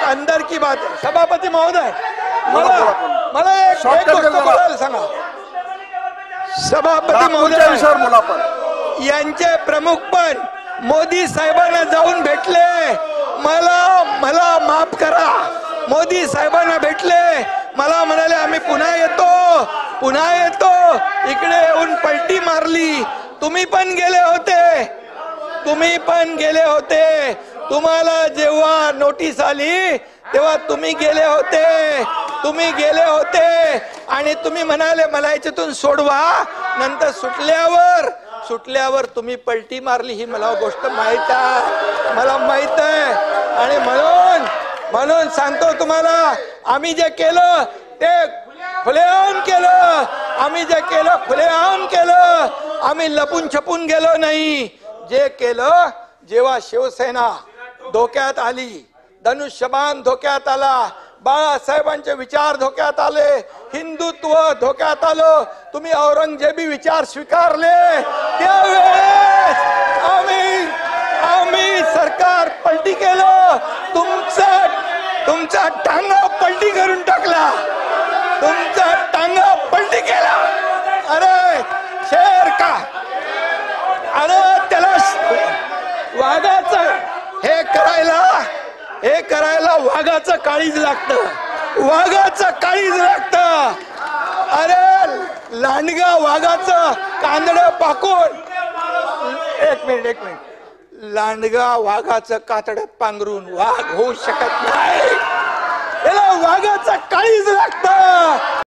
अंदर की बात है। सभापती महोदय, मला एक गोष्ट बोलायला सांगा। सभापती महोदय, यांचे प्रमुख पण मोदी साहेबांना जाऊन भेटले, मला माफ करा, मोदी साहेबांना भेटले, मला म्हणाले आम्ही पुन्हा येतो, इकडे येऊन पलटी मारली। तुम्ही पण गेले होते, तुम्हाला जेव्हा नोटीस आली तेव्हा तुम्ही गेले होते आणि तुम्ही म्हणाले मला याच्यातून सोडवा, नंतर सुटल्यावर तुम्ही पलटी मारली। ही मला गोष्ट माहित आहे आणि म्हणून सांगतो तुम्हाला, आम्ही जे केलं ते खुलेआम केलं, आम्ही लपून छपून गेलो नाही। जे केलं, जेव्हा शिवसेना धोक्यात आली, धनुष्यबाण धोक्यात आला, बाळासाहेबांचे विचार धोक्यात आले, हिंदुत्व धोक्यात आलं, तुम्ही औरंगजेबी विचार स्वीकारले, त्यावेळेस आम्ही सरकार पलटी केलं, तुमचा टांगा पलटी करून टाकला, अरे शेर का, अरे त्याला वाघाचं हे करायला वाघाचं काळीज लागतं, अरे लांडगा वाघाचं कातडं पाकून, एक मिनिट, लांडगा वाघाचं कातडं पांघरून वाघ होऊ शकत नाही, याला वाघाचं काळीज लागतं।